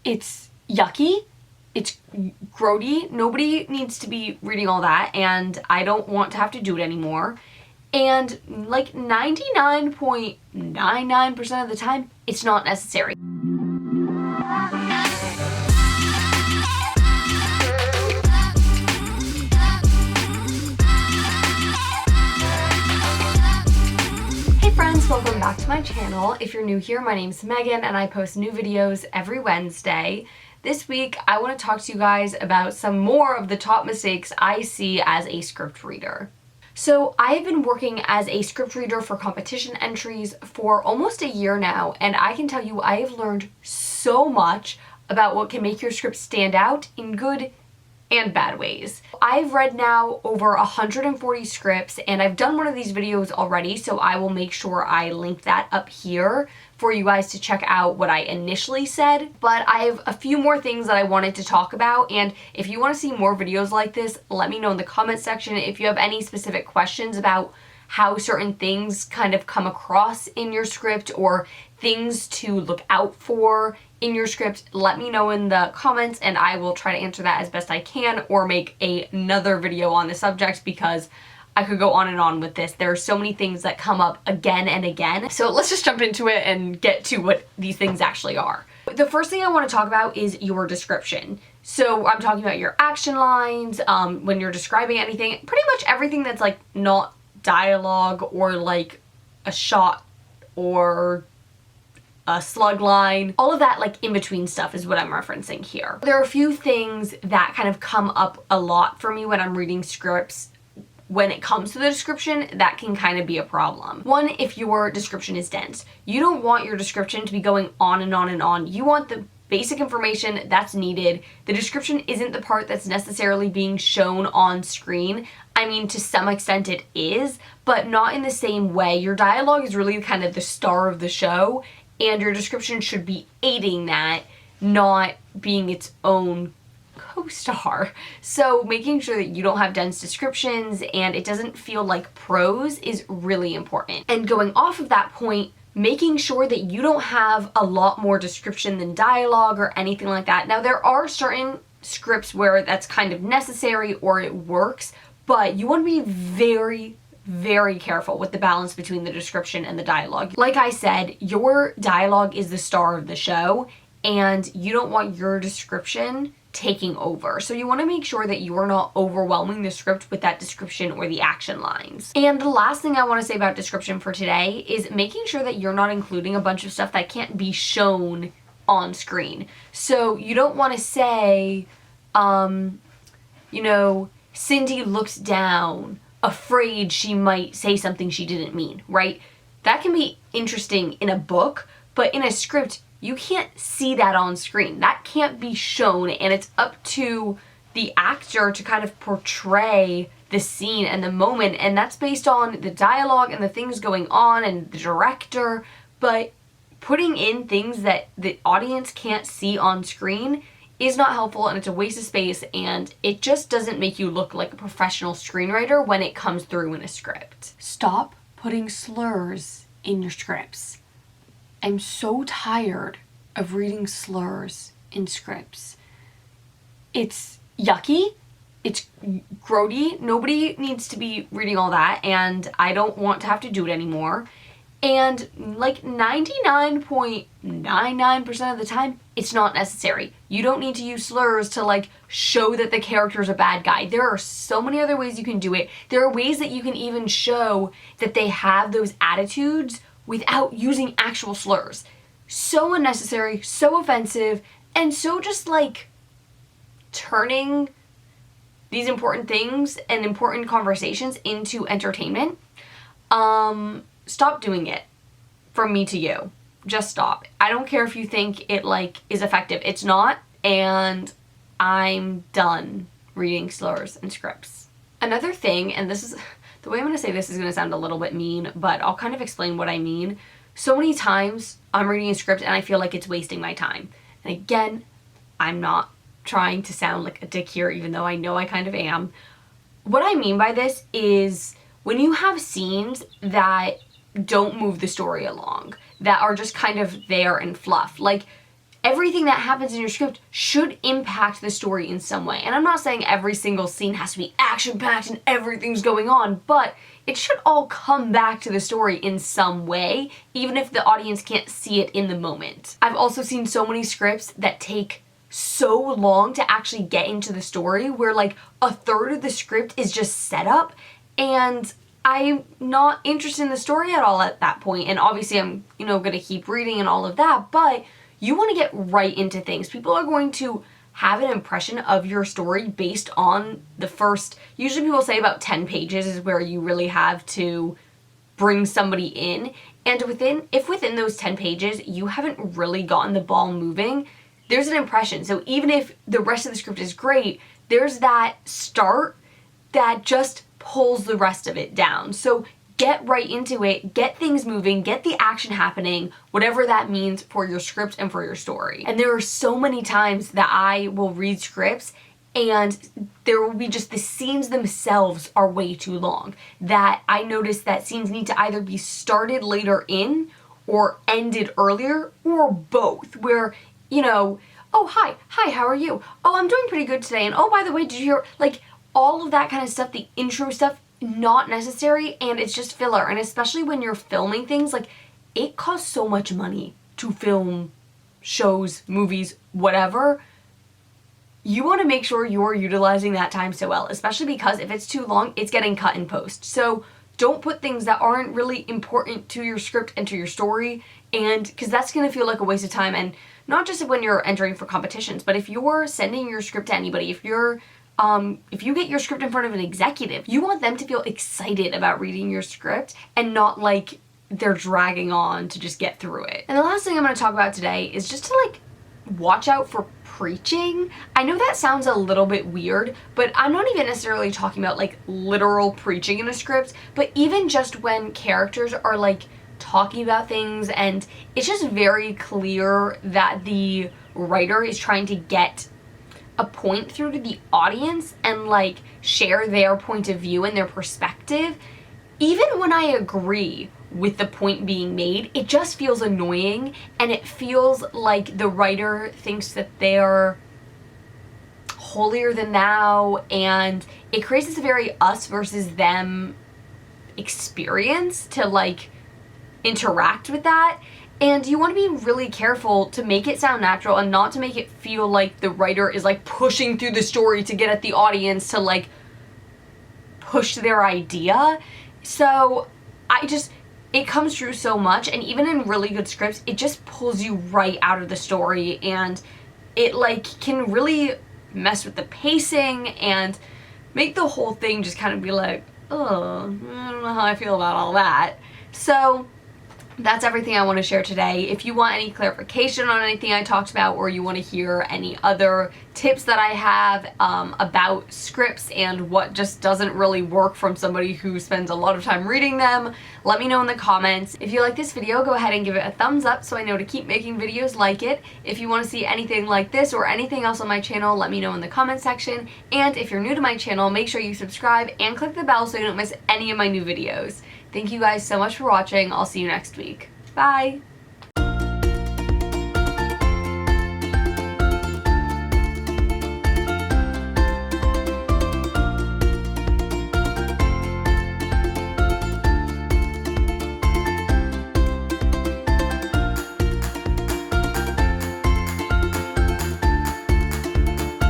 It's yucky. It's grody. Nobody needs to be reading all that, and I don't want to have to do it anymore. And like 99.99% of the time, it's not necessary. Hey friends, welcome back to my channel. If you're new here, my name's Megan and I post new videos every Wednesday. This week, I want to talk to you guys about some more of the top mistakes I see as a script reader. So I have been working as a script reader for competition entries for almost a year now, and I can tell you I have learned so much about what can make your script stand out in good and bad ways. I've read now over 140 scripts, and I've done one of these videos already, so I will make sure I link that up here for you guys to check out what I initially said. But I have a few more things that I wanted to talk about, and if you want to see more videos like this, let me know in the comment section. If you have any specific questions about how certain things kind of come across in your script or things to look out for in your script, let me know in the comments and I will try to answer that as best I can or make another video on the subject, because I could go on and on with this. There are so many things that come up again and again. So let's just jump into it and get to what these things actually are. The first thing I want to talk about is your description. So I'm talking about your action lines, when you're describing anything, pretty much everything that's like not dialogue or like a shot or a slug line. All of that like in between stuff is what I'm referencing here. There are a few things that kind of come up a lot for me when I'm reading scripts. When it comes to the description, that can kind of be a problem. One, if your description is dense. You don't want your description to be going on and on and on. You want the basic information that's needed. The description isn't the part that's necessarily being shown on screen. I mean, to some extent it is, but not in the same way. Your dialogue is really kind of the star of the show, and your description should be aiding that, not being its own co-star. So making sure that you don't have dense descriptions and it doesn't feel like prose is really important. And going off of that point, making sure that you don't have a lot more description than dialogue or anything like that. Now, there are certain scripts where that's kind of necessary or it works, but you want to be very, very careful with the balance between the description and the dialogue. Like I said, your dialogue is the star of the show, and you don't want your description taking over. So you want to make sure that you are not overwhelming the script with that description or the action lines. And the last thing I want to say about description for today is making sure that you're not including a bunch of stuff that can't be shown on screen. So you don't want to say, Cindy looks down, afraid she might say something she didn't mean, right? That can be interesting in a book, but in a script, you can't see that on screen. That can't be shown, and it's up to the actor to kind of portray the scene and the moment, and that's based on the dialogue and the things going on and the director. But putting in things that the audience can't see on screen is not helpful, and it's a waste of space, and it just doesn't make you look like a professional screenwriter when it comes through in a script. Stop putting slurs in your scripts. I'm so tired of reading slurs in scripts. It's yucky. It's grody. Nobody needs to be reading all that, and I don't want to have to do it anymore. And like 99.99% of the time, it's not necessary. You don't need to use slurs to like show that the character's a bad guy. There are so many other ways you can do it. There are ways that you can even show that they have those attitudes without using actual slurs. So unnecessary, so offensive, and so just like turning these important things and important conversations into entertainment. Stop doing it. From me to you. Just stop. I don't care if you think it like is effective. It's not, and I'm done reading slurs and scripts. Another thing, and this is the way I'm going to say this is going to sound a little bit mean, but I'll kind of explain what I mean. So many times I'm reading a script and I feel like it's wasting my time. And again, I'm not trying to sound like a dick here, even though I know I kind of am. What I mean by this is when you have scenes that don't move the story along, that are just kind of there and fluff. Like, everything that happens in your script should impact the story in some way. And I'm not saying every single scene has to be action-packed and everything's going on, but it should all come back to the story in some way, even if the audience can't see it in the moment. I've also seen so many scripts that take so long to actually get into the story, where like a third of the script is just setup, and I'm not interested in the story at all at that point. And obviously I'm, gonna keep reading and all of that, but you want to get right into things. People are going to have an impression of your story based on the first, usually people say about 10 pages is where you really have to bring somebody in. And if within those 10 pages, you haven't really gotten the ball moving, there's an impression. So even if the rest of the script is great, there's that start that just pulls the rest of it down. So get right into it, get things moving, get the action happening, whatever that means for your script and for your story. And there are so many times that I will read scripts and there will be just the scenes themselves are way too long, that I notice that scenes need to either be started later in or ended earlier, or both, where, oh, hi, how are you? Oh, I'm doing pretty good today. And oh, by the way, did you hear, like, all of that kind of stuff, the intro stuff, not necessary, and it's just filler. And especially when you're filming things, like, it costs so much money to film shows, movies, whatever. You want to make sure you're utilizing that time so well, especially because if it's too long, it's getting cut in post. So don't put things that aren't really important to your script and to your story, and because that's going to feel like a waste of time. And not just when you're entering for competitions, but if you're sending your script to anybody, if you get your script in front of an executive, you want them to feel excited about reading your script and not like they're dragging on to just get through it. And the last thing I'm going to talk about today is just to like watch out for preaching. I know that sounds a little bit weird, but I'm not even necessarily talking about like literal preaching in a script, but even just when characters are like talking about things and it's just very clear that the writer is trying to get a point through to the audience and like share their point of view and their perspective. Even when I agree with the point being made, it just feels annoying, and it feels like the writer thinks that they're holier than thou, and it creates this very us versus them experience to like interact with that. And you want to be really careful to make it sound natural and not to make it feel like the writer is like pushing through the story to get at the audience to like push their idea. So it comes through so much, and even in really good scripts, it just pulls you right out of the story, and it like can really mess with the pacing and make the whole thing just kind of be like, oh, I don't know how I feel about all that. So that's everything I want to share today. If you want any clarification on anything I talked about, or you want to hear any other tips that I have about scripts and what just doesn't really work from somebody who spends a lot of time reading them, let me know in the comments. If you like this video, go ahead and give it a thumbs up so I know to keep making videos like it. If you want to see anything like this or anything else on my channel, let me know in the comment section. And if you're new to my channel, make sure you subscribe and click the bell so you don't miss any of my new videos. Thank you guys so much for watching. I'll see you next week. Bye!